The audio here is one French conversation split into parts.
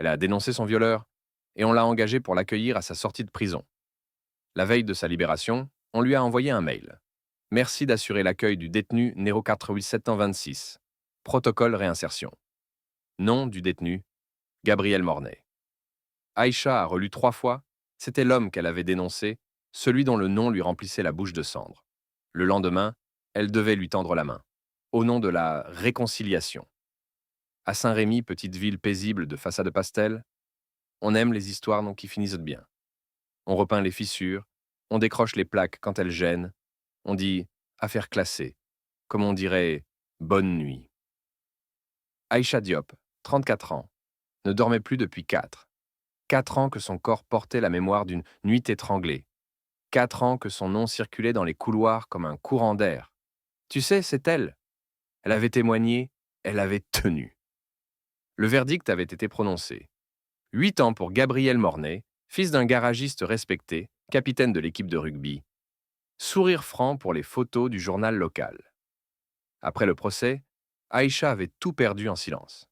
Elle a dénoncé son violeur et on l'a engagée pour l'accueillir à sa sortie de prison. La veille de sa libération, on lui a envoyé un mail. Merci d'assurer l'accueil du détenu Nero 4726. Protocole réinsertion. Nom du détenu, Gabriel Mornay. Aïcha a relu 3 fois. C'était l'homme qu'elle avait dénoncé, celui dont le nom lui remplissait la bouche de cendres. Le lendemain, elle devait lui tendre la main, au nom de la réconciliation. À Saint-Rémy, petite ville paisible de façade pastel, on aime les histoires non qui finissent bien. On repeint les fissures, on décroche les plaques quand elles gênent, on dit affaire classée, comme on dirait bonne nuit. Aïcha Diop, 34 ans, ne dormait plus depuis 4. 4 ans que son corps portait la mémoire d'une nuit étranglée. 4 ans que son nom circulait dans les couloirs comme un courant d'air. Tu sais, c'est elle. Elle avait témoigné, elle avait tenu. Le verdict avait été prononcé. 8 ans pour Gabriel Mornay, fils d'un garagiste respecté, capitaine de l'équipe de rugby. Sourire franc pour les photos du journal local. Après le procès, Aïcha avait tout perdu en silence.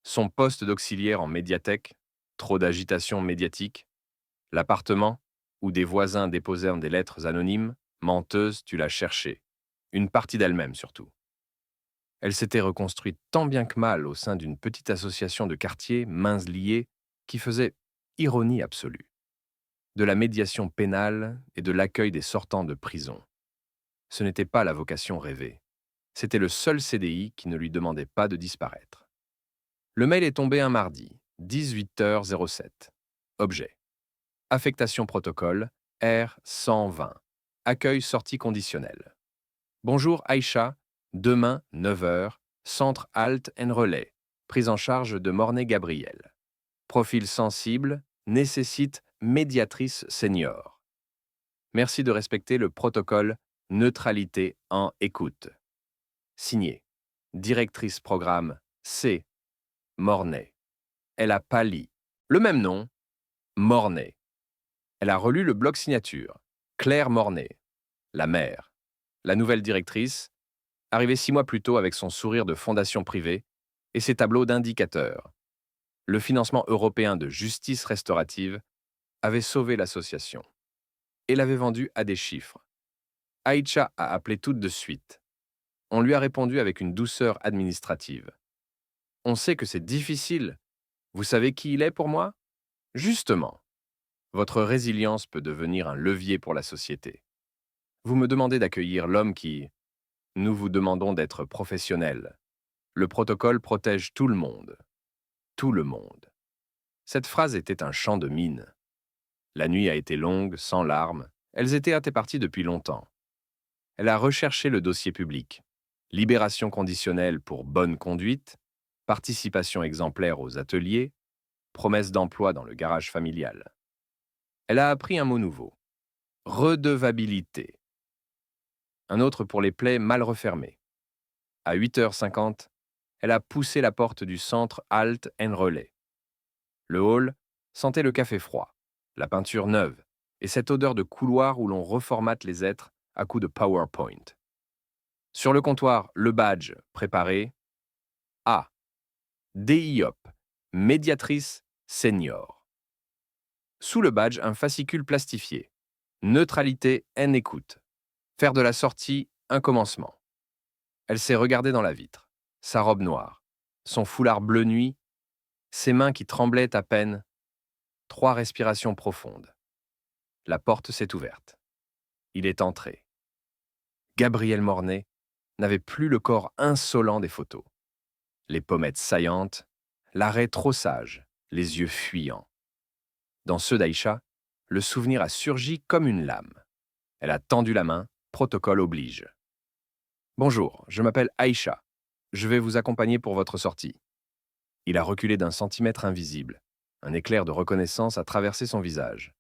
Son poste d'auxiliaire en médiathèque, trop d'agitation médiatique, l'appartement, où des voisins déposèrent des lettres anonymes, menteuse, tu l'as cherchée. Une partie d'elle-même surtout. Elle s'était reconstruite tant bien que mal au sein d'une petite association de quartier, mains liées, qui faisait ironie absolue. De la médiation pénale et de l'accueil des sortants de prison. Ce n'était pas la vocation rêvée. C'était le seul CDI qui ne lui demandait pas de disparaître. Le mail est tombé un mardi, 18h07. Objet. Affectation protocole, R120. Accueil-sortie conditionnel. Bonjour Aïcha, demain 9h, centre Halt and Relais. Prise en charge de Mornay Gabriel. Profil sensible, nécessite médiatrice senior. Merci de respecter le protocole neutralité en écoute. Signé. Directrice programme C. Mornay. Elle a pâli. Le même nom, Mornay. Elle a relu le bloc signature. Claire Mornay. La mère. La nouvelle directrice, arrivée 6 mois plus tôt avec son sourire de fondation privée et ses tableaux d'indicateurs. Le financement européen de justice restaurative avait sauvé l'association et l'avait vendue à des chiffres. Aïcha a appelé tout de suite. On lui a répondu avec une douceur administrative. On sait que c'est difficile. Vous savez qui il est pour moi? Justement, votre résilience peut devenir un levier pour la société. Vous me demandez d'accueillir l'homme qui... Nous vous demandons d'être professionnel. Le protocole protège tout le monde. Tout le monde. Cette phrase était un chant de mine. La nuit a été longue, sans larmes. Elles étaient à tes parties depuis longtemps. Elle a recherché le dossier public. Libération conditionnelle pour bonne conduite, participation exemplaire aux ateliers, promesse d'emploi dans le garage familial. Elle a appris un mot nouveau. Redevabilité. Un autre pour les plaies mal refermées. À 8h50, elle a poussé la porte du centre Halt and Relais. Le hall sentait le café froid, la peinture neuve et cette odeur de couloir où l'on reformate les êtres à coups de PowerPoint. Sur le comptoir, le badge préparé. A. DIOP, médiatrice senior. Sous le badge, un fascicule plastifié. Neutralité en écoute. Faire de la sortie un commencement. Elle s'est regardée dans la vitre. Sa robe noire, son foulard bleu nuit, ses mains qui tremblaient à peine. 3 respirations profondes. La porte s'est ouverte. Il est entré. Gabriel Mornay n'avait plus le corps insolent des photos. Les pommettes saillantes, l'arrêt trop sage, les yeux fuyants. Dans ceux d'Aïcha, le souvenir a surgi comme une lame. Elle a tendu la main, protocole oblige. Bonjour, je m'appelle Aïcha. Je vais vous accompagner pour votre sortie. Il a reculé d'un centimètre invisible. Un éclair de reconnaissance a traversé son visage.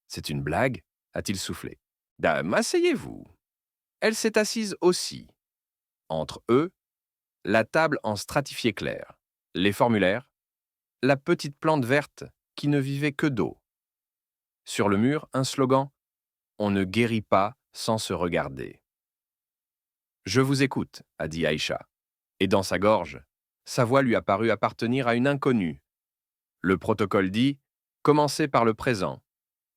C'est une blague? A-t-il soufflé. Dame, asseyez-vous. Elle s'est assise aussi. Entre eux, la table en stratifié clair, les formulaires, la petite plante verte qui ne vivait que d'eau. Sur le mur, un slogan « On ne guérit pas sans se regarder ». Je vous écoute, a dit Aïcha. Et dans sa gorge, sa voix lui a paru appartenir à une inconnue. Le protocole dit « Commencez par le présent,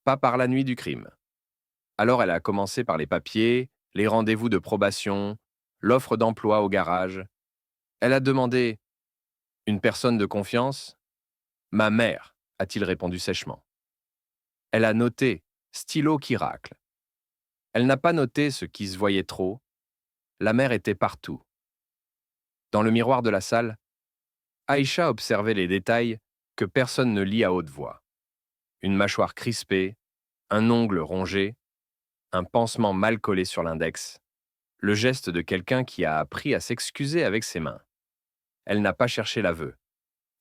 pas par la nuit du crime ». Alors elle a commencé par les papiers, les rendez-vous de probation, l'offre d'emploi au garage. Elle a demandé « Une personne de confiance ?»« Ma mère », a-t-il répondu sèchement. Elle a noté « Stylo qui racle ». Elle n'a pas noté ce qui se voyait trop. La mère était partout. Dans le miroir de la salle, Aïcha observait les détails que personne ne lit à haute voix. Une mâchoire crispée, un ongle rongé, un pansement mal collé sur l'index, le geste de quelqu'un qui a appris à s'excuser avec ses mains. Elle n'a pas cherché l'aveu.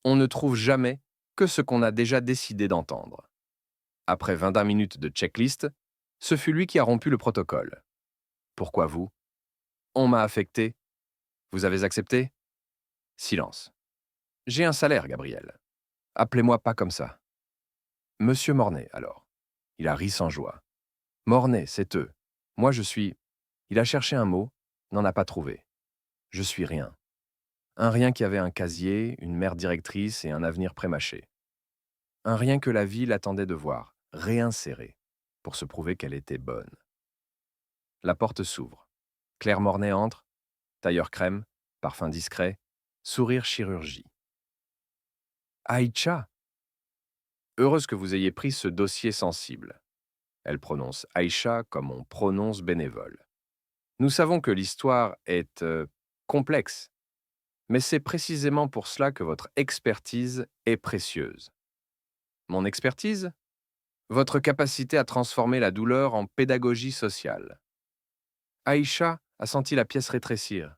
On ne trouve jamais que ce qu'on a déjà décidé d'entendre. Après 21 minutes de checklist, ce fut lui qui a rompu le protocole. Pourquoi vous? On m'a affecté. Vous avez accepté? Silence. J'ai un salaire, Gabriel. Appelez-moi pas comme ça. Monsieur Mornay, alors. Il a ri sans joie. Mornay, c'est eux. Moi, je suis... Il a cherché un mot, n'en a pas trouvé. Je suis rien. Un rien qui avait un casier, une mère directrice et un avenir prémâché. Un rien que la vie l'attendait de voir, réinséré, pour se prouver qu'elle était bonne. La porte s'ouvre. Claire Mornay entre, tailleur crème, parfum discret, sourire chirurgie. Aïcha! Heureuse que vous ayez pris ce dossier sensible. Elle prononce Aïcha comme on prononce bénévole. Nous savons que l'histoire est complexe, mais c'est précisément pour cela que votre expertise est précieuse. Mon expertise? Votre capacité à transformer la douleur en pédagogie sociale. Aïcha a senti la pièce rétrécir.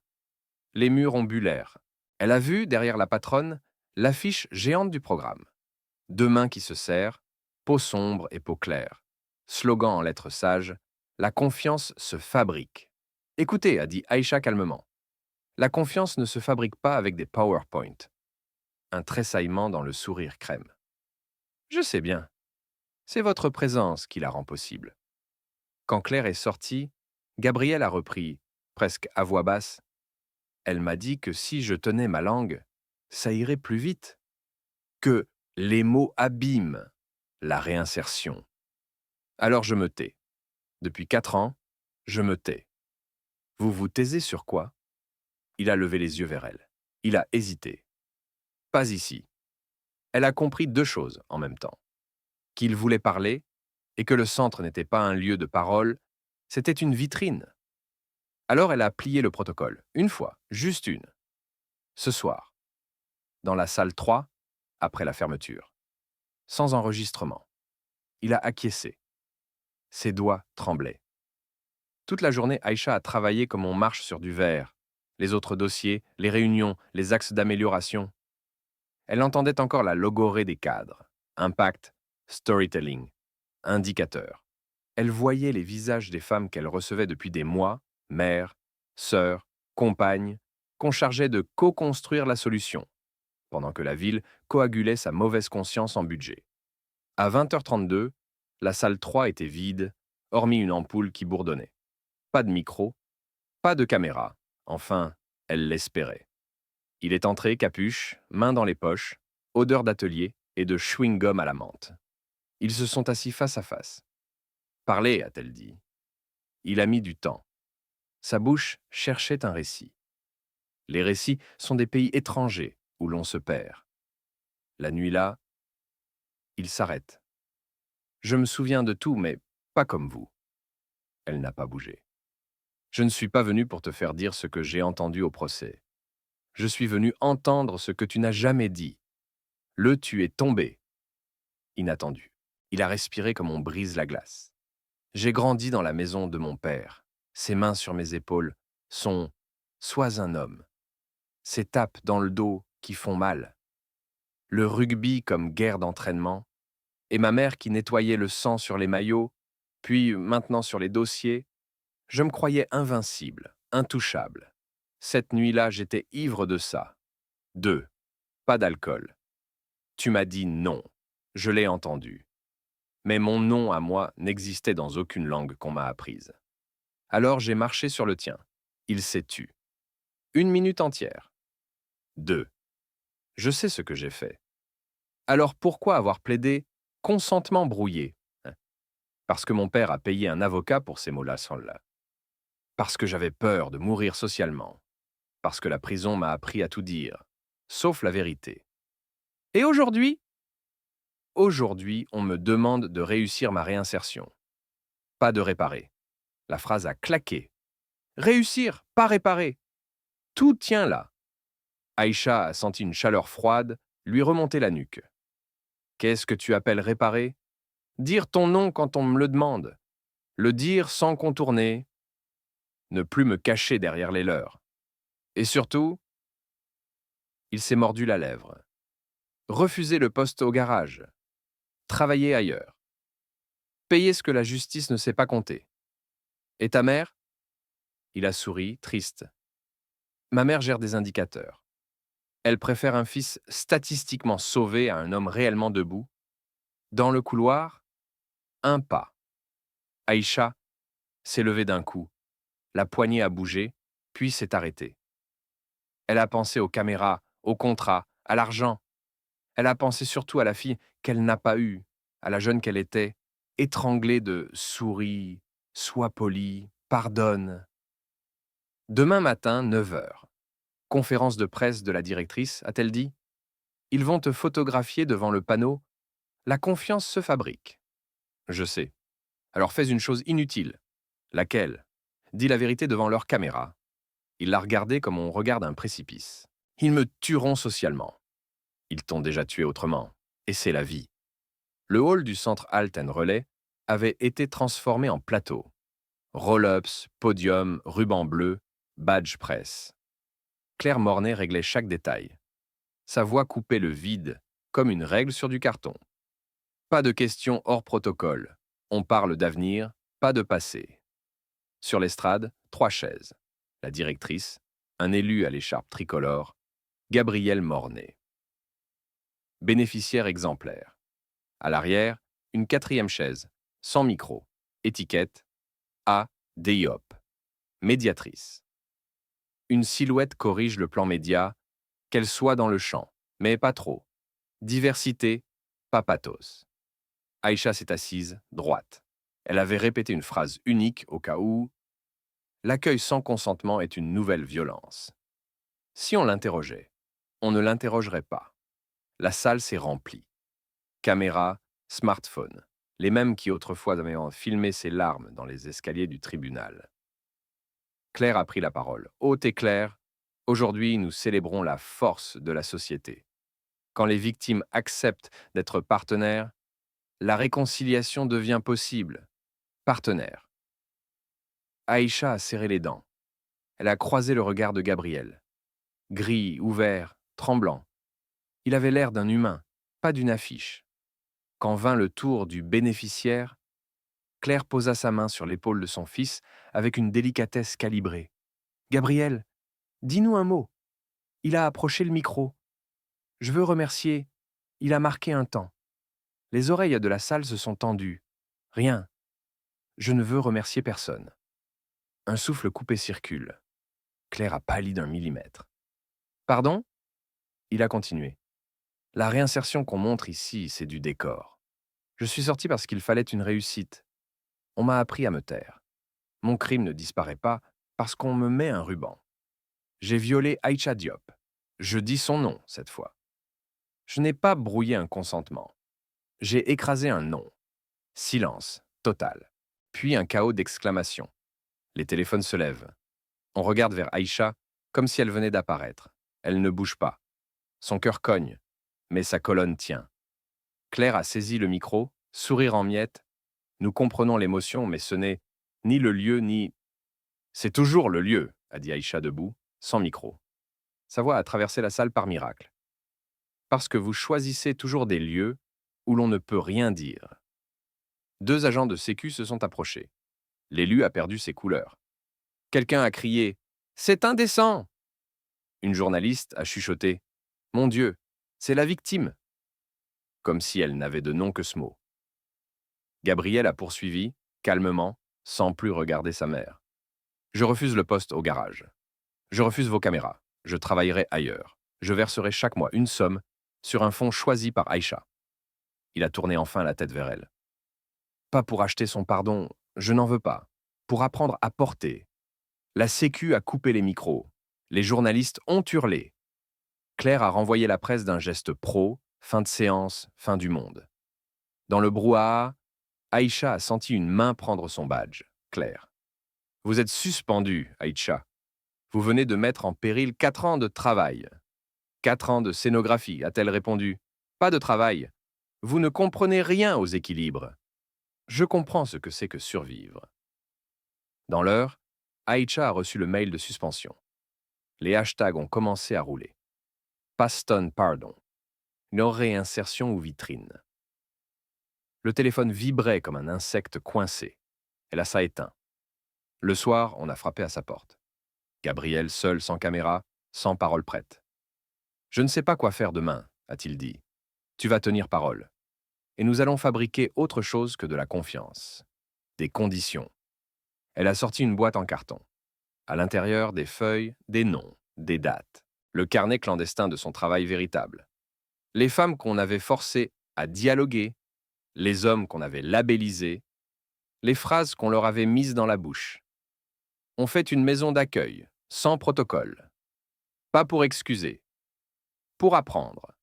Les murs ondulèrent. Elle a vu, derrière la patronne, l'affiche géante du programme. Deux mains qui se serrent, peau sombre et peau claire. Slogan en lettres sages, la confiance se fabrique. Écoutez, a dit Aïcha calmement. La confiance ne se fabrique pas avec des PowerPoint. Un tressaillement dans le sourire crème. Je sais bien. C'est votre présence qui la rend possible. Quand Claire est sortie, Gabriel a repris, presque à voix basse. Elle m'a dit que si je tenais ma langue, ça irait plus vite. Que les mots abîment la réinsertion. Alors je me tais. Depuis 4 ans, je me tais. Vous vous taisez sur quoi? Il a levé les yeux vers elle. Il a hésité. Pas ici. Elle a compris 2 choses en même temps. Qu'il voulait parler et que le centre n'était pas un lieu de parole, c'était une vitrine. Alors elle a plié le protocole, une fois, juste une. Ce soir, dans la salle 3, après la fermeture. Sans enregistrement. Il a acquiescé. Ses doigts tremblaient. Toute la journée, Aïcha a travaillé comme on marche sur du verre. Les autres dossiers, les réunions, les axes d'amélioration. Elle entendait encore la logorée des cadres. Impact, storytelling, indicateur. Elle voyait les visages des femmes qu'elle recevait depuis des mois, mères, sœurs, compagnes, qu'on chargeait de co-construire la solution, pendant que la ville coagulait sa mauvaise conscience en budget. À 20h32, la salle 3 était vide, hormis une ampoule qui bourdonnait. Pas de micro, pas de caméra. Enfin, elle l'espérait. Il est entré, capuche, main dans les poches, odeur d'atelier et de chewing-gum à la menthe. Ils se sont assis face à face. Parlez, a-t-elle dit. Il a mis du temps. Sa bouche cherchait un récit. Les récits sont des pays étrangers où l'on se perd. La nuit là, il s'arrête. Je me souviens de tout, mais pas comme vous. Elle n'a pas bougé. Je ne suis pas venu pour te faire dire ce que j'ai entendu au procès. Je suis venu entendre ce que tu n'as jamais dit. Tu es tombé. Inattendu. Il a respiré comme on brise la glace. J'ai grandi dans la maison de mon père. Ses mains sur mes épaules sont « Sois un homme ». Ces tapes dans le dos qui font mal. Le rugby comme guerre d'entraînement. Et ma mère qui nettoyait le sang sur les maillots, puis maintenant sur les dossiers. Je me croyais invincible, intouchable. Cette nuit-là, j'étais ivre de ça. 2. Pas d'alcool. Tu m'as dit non. Je l'ai entendu. Mais mon non à moi n'existait dans aucune langue qu'on m'a apprise. Alors j'ai marché sur le tien. Il s'est tu. 1 minute entière. 2. Je sais ce que j'ai fait. Alors pourquoi avoir plaidé consentement brouillé? Parce que mon père a payé un avocat pour ces mots-là. Parce que j'avais peur de mourir socialement. Parce que la prison m'a appris à tout dire, sauf la vérité. Et aujourd'hui? Aujourd'hui, on me demande de réussir ma réinsertion. Pas de réparer. La phrase a claqué. Réussir, pas réparer. Tout tient là. Aïcha a senti une chaleur froide lui remonter la nuque. Qu'est-ce que tu appelles réparer? Dire ton nom quand on me le demande. Le dire sans contourner. Ne plus me cacher derrière les leurs. Et surtout, il s'est mordu la lèvre. Refuser le poste au garage. Travailler ailleurs. Payer ce que la justice ne sait pas compter. Et ta mère? Il a souri, triste. Ma mère gère des indicateurs. Elle préfère un fils statistiquement sauvé à un homme réellement debout. Dans le couloir, un pas. Aïcha s'est levée d'un coup. La poignée a bougé, puis s'est arrêtée. Elle a pensé aux caméras, au contrat, à l'argent. Elle a pensé surtout à la fille qu'elle n'a pas eue, à la jeune qu'elle était, étranglée de souris, sois poli, pardonne. Demain matin, 9 heures. Conférence de presse de la directrice, a-t-elle dit? Ils vont te photographier devant le panneau. La confiance se fabrique. Je sais. Alors fais une chose inutile. Laquelle? Dis la vérité devant leur caméra. Ils la regardaient comme on regarde un précipice. Ils me tueront socialement. Ils t'ont déjà tué autrement. Et c'est la vie. Le hall du centre Halt and Relais avait été transformé en plateau. Roll-ups, podium, ruban bleu, badge presse. Claire Mornay réglait chaque détail. Sa voix coupait le vide, comme une règle sur du carton. Pas de questions hors protocole. On parle d'avenir, pas de passé. Sur l'estrade, 3 chaises. La directrice, un élu à l'écharpe tricolore, Gabrielle Mornay. Bénéficiaire exemplaire. À l'arrière, une 4e chaise, sans micro. Étiquette A. Diop. Médiatrice. Une silhouette corrige le plan média, qu'elle soit dans le champ, mais pas trop. Diversité, pas pathos. Aïcha s'est assise, droite. Elle avait répété une phrase unique au cas où l'accueil sans consentement est une nouvelle violence. Si on l'interrogeait, on ne l'interrogerait pas. La salle s'est remplie. Caméra, smartphone, les mêmes qui autrefois avaient filmé ses larmes dans les escaliers du tribunal. Claire a pris la parole. Haute et claire, aujourd'hui nous célébrons la force de la société. Quand les victimes acceptent d'être partenaires, la réconciliation devient possible. Partenaire. Aïcha a serré les dents. Elle a croisé le regard de Gabriel. Gris, ouvert, tremblant. Il avait l'air d'un humain, pas d'une affiche. Quand vint le tour du bénéficiaire, Claire posa sa main sur l'épaule de son fils avec une délicatesse calibrée. « Gabriel, dis-nous un mot. » Il a approché le micro. « Je veux remercier. Il a marqué un temps. » Les oreilles de la salle se sont tendues. « Rien. Je ne veux remercier personne. » Un souffle coupé circule. Claire a pâli d'1 millimètre. « Pardon ?» Il a continué. « La réinsertion qu'on montre ici, c'est du décor. Je suis sorti parce qu'il fallait une réussite. On m'a appris à me taire. Mon crime ne disparaît pas parce qu'on me met un ruban. J'ai violé Aïcha Diop. Je dis son nom, cette fois. Je n'ai pas brouillé un consentement. J'ai écrasé un non. Silence, total. Puis un chaos d'exclamations. Les téléphones se lèvent. On regarde vers Aïcha comme si elle venait d'apparaître. Elle ne bouge pas. Son cœur cogne, mais sa colonne tient. Claire a saisi le micro, sourire en miettes. Nous comprenons l'émotion, mais ce n'est ni le lieu, ni... C'est toujours le lieu, a dit Aïcha debout, sans micro. Sa voix a traversé la salle par miracle. Parce que vous choisissez toujours des lieux où l'on ne peut rien dire. 2 agents de sécu se sont approchés. L'élu a perdu ses couleurs. Quelqu'un a crié « C'est indécent !» Une journaliste a chuchoté « Mon Dieu, c'est la victime !» Comme si elle n'avait de nom que ce mot. Gabriel a poursuivi, calmement, sans plus regarder sa mère. « Je refuse le poste au garage. Je refuse vos caméras. Je travaillerai ailleurs. Je verserai chaque mois une somme sur un fond choisi par Aïcha. Il a tourné enfin la tête vers elle. Pas pour acheter son pardon, je n'en veux pas. Pour apprendre à porter. La Sécu a coupé les micros. Les journalistes ont hurlé. Claire a renvoyé la presse d'un geste pro, fin de séance, fin du monde. Dans le brouhaha, Aïcha a senti une main prendre son badge. Claire. Vous êtes suspendu, Aïcha. Vous venez de mettre en péril 4 ans de travail. 4 ans de scénographie, a-t-elle répondu. Pas de travail. Vous ne comprenez rien aux équilibres. Je comprends ce que c'est que survivre. Dans l'heure, Aïcha a reçu le mail de suspension. Les hashtags ont commencé à rouler. Paston pardon. Une réinsertion ou vitrine. Le téléphone vibrait comme un insecte coincé. Elle a ça éteint. Le soir, on a frappé à sa porte. Gabriel, seul, sans caméra, sans parole prête. Je ne sais pas quoi faire demain, a-t-il dit. Tu vas tenir parole. Et nous allons fabriquer autre chose que de la confiance. Des conditions. Elle a sorti une boîte en carton. À l'intérieur, des feuilles, des noms, des dates. Le carnet clandestin de son travail véritable. Les femmes qu'on avait forcées à dialoguer, les hommes qu'on avait labellisés, les phrases qu'on leur avait mises dans la bouche. On fait une maison d'accueil, sans protocole. Pas pour excuser, pour apprendre.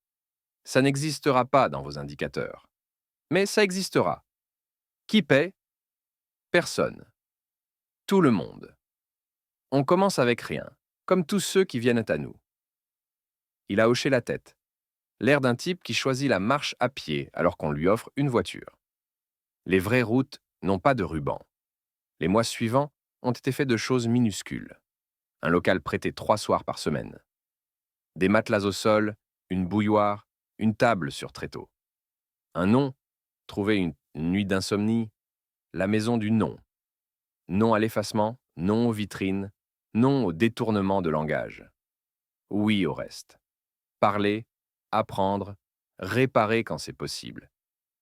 Ça n'existera pas dans vos indicateurs. Mais ça existera. Qui paie? Personne. Tout le monde. On commence avec rien, comme tous ceux qui viennent à nous. Il a hoché la tête, l'air d'un type qui choisit la marche à pied alors qu'on lui offre une voiture. Les vraies routes n'ont pas de ruban. Les mois suivants ont été faits de choses minuscules. Un local prêté 3 soirs par semaine. Des matelas au sol, une bouilloire, une table sur tréteau. Un nom, trouver une nuit d'insomnie, la maison du non. Non à l'effacement, non aux vitrines, non au détournement de langage. Oui au reste. Parler, apprendre, réparer quand c'est possible.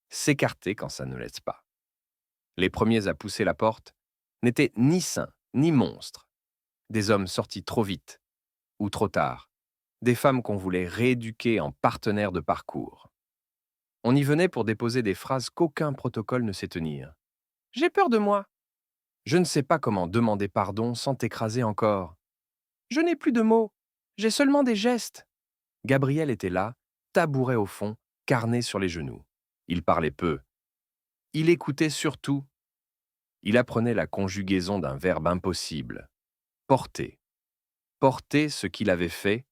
S'écarter quand ça ne l'est pas. Les premiers à pousser la porte n'étaient ni saints, ni monstres. Des hommes sortis trop vite, ou trop tard. Des femmes qu'on voulait rééduquer en partenaires de parcours. On y venait pour déposer des phrases qu'aucun protocole ne sait tenir. J'ai peur de moi. Je ne sais pas comment demander pardon sans t'écraser encore. Je n'ai plus de mots. J'ai seulement des gestes. Gabriel était là, tabouret au fond, carnet sur les genoux. Il parlait peu. Il écoutait surtout. Il apprenait la conjugaison d'un verbe impossible. Porter. Porter ce qu'il avait fait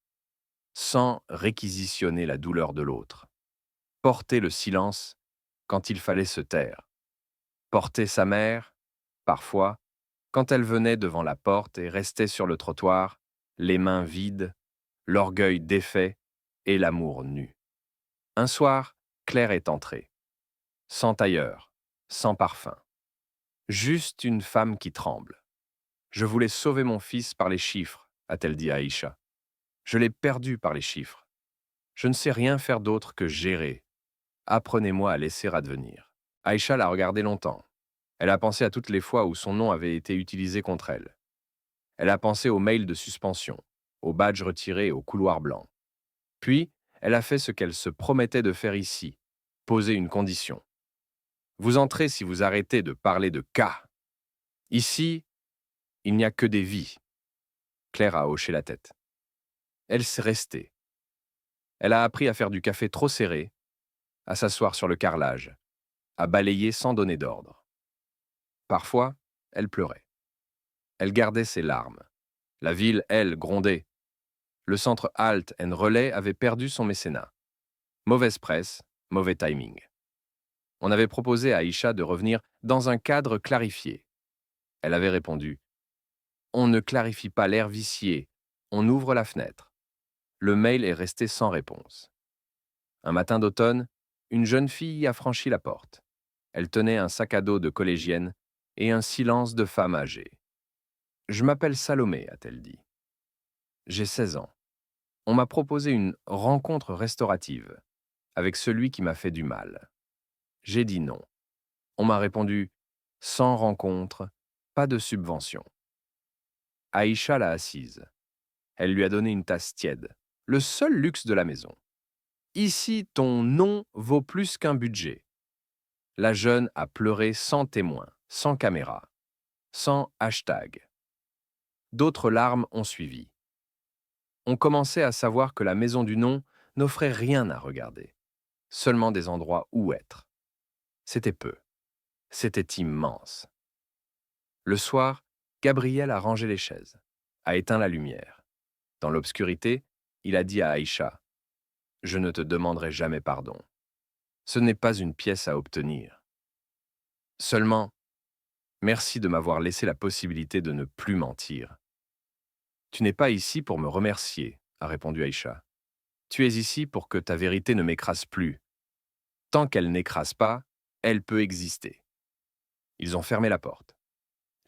sans réquisitionner la douleur de l'autre. Porter le silence quand il fallait se taire. Porter sa mère, parfois, quand elle venait devant la porte et restait sur le trottoir, les mains vides, l'orgueil défait et l'amour nu. Un soir, Claire est entrée. Sans tailleur, sans parfum. Juste une femme qui tremble. Je voulais sauver mon fils par les chiffres, a-t-elle dit à Aïcha. Je l'ai perdu par les chiffres. Je ne sais rien faire d'autre que gérer. Apprenez-moi à laisser advenir. Aïcha l'a regardé longtemps. Elle a pensé à toutes les fois où son nom avait été utilisé contre elle. Elle a pensé aux mails de suspension, aux badges retirés et aux couloirs blancs. Puis, elle a fait ce qu'elle se promettait de faire ici, poser une condition. Vous entrez si vous arrêtez de parler de cas. Ici, il n'y a que des vies. Claire a hoché la tête. Elle s'est restée. Elle a appris à faire du café trop serré, à s'asseoir sur le carrelage, à balayer sans donner d'ordre. Parfois, elle pleurait. Elle gardait ses larmes. La ville, elle, grondait. Le centre Halt and Relais avait perdu son mécénat. Mauvaise presse, mauvais timing. On avait proposé à Aïcha de revenir dans un cadre clarifié. Elle avait répondu « On ne clarifie pas l'air vicié, on ouvre la fenêtre ». Le mail est resté sans réponse. Un matin d'automne, une jeune fille a franchi la porte. Elle tenait un sac à dos de collégienne et un silence de femme âgée. « Je m'appelle Salomé », a-t-elle dit. « J'ai 16 ans. On m'a proposé une rencontre restaurative avec celui qui m'a fait du mal. J'ai dit non. On m'a répondu « Sans rencontre, pas de subvention ». Aïcha l'a assise. Elle lui a donné une tasse tiède, le seul luxe de la maison. Ici, ton nom vaut plus qu'un budget. La jeune a pleuré sans témoin, sans caméra, sans hashtag. D'autres larmes ont suivi. On commençait à savoir que la maison du nom n'offrait rien à regarder, seulement des endroits où être. C'était peu. C'était immense. Le soir, Gabriel a rangé les chaises, a éteint la lumière. Dans l'obscurité, il a dit à Aïcha, « Je ne te demanderai jamais pardon. Ce n'est pas une pièce à obtenir. Seulement, merci de m'avoir laissé la possibilité de ne plus mentir. » Tu n'es pas ici pour me remercier, a répondu Aïcha. Tu es ici pour que ta vérité ne m'écrase plus. Tant qu'elle n'écrase pas, elle peut exister. Ils ont fermé la porte.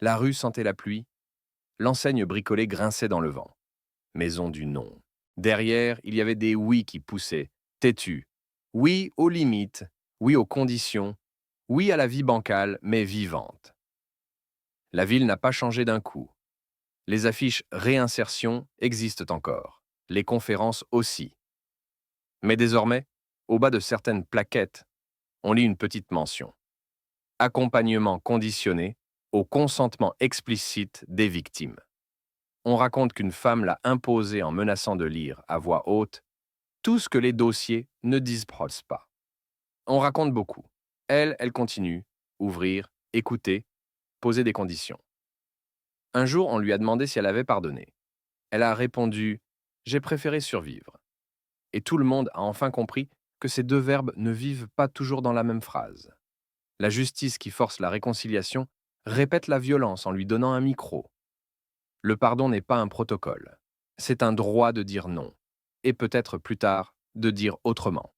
La rue sentait la pluie. L'enseigne bricolée grinçait dans le vent. Maison du non. Derrière, il y avait des oui qui poussaient, têtus. Oui aux limites, oui aux conditions, oui à la vie bancale, mais vivante. La ville n'a pas changé d'un coup. Les affiches réinsertion existent encore. Les conférences aussi. Mais désormais, au bas de certaines plaquettes, on lit une petite mention. Accompagnement conditionné au consentement explicite des victimes. On raconte qu'une femme l'a imposé en menaçant de lire, à voix haute, tout ce que les dossiers ne disent pas. On raconte beaucoup. Elle continue, ouvrir, écouter, poser des conditions. Un jour, on lui a demandé si elle avait pardonné. Elle a répondu « J'ai préféré survivre ». Et tout le monde a enfin compris que ces deux verbes ne vivent pas toujours dans la même phrase. La justice qui force la réconciliation répète la violence en lui donnant un micro. Le pardon n'est pas un protocole. C'est un droit de dire non. Et peut-être plus tard, de dire autrement.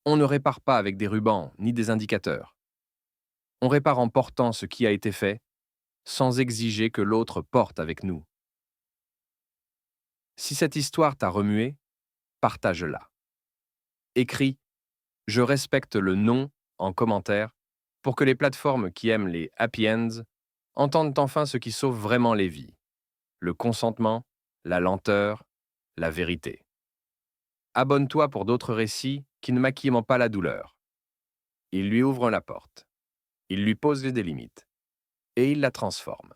On ne répare pas avec des rubans ni des indicateurs. On répare en portant ce qui a été fait, sans exiger que l'autre porte avec nous. Si cette histoire t'a remué, partage-la. Écris « Je respecte le non » en commentaire pour que les plateformes qui aiment les happy ends entendent enfin ce qui sauve vraiment les vies. Le consentement, la lenteur, la vérité. Abonne-toi pour d'autres récits qui ne maquillent pas la douleur. Il lui ouvre la porte. Il lui pose des limites. Et il la transforme.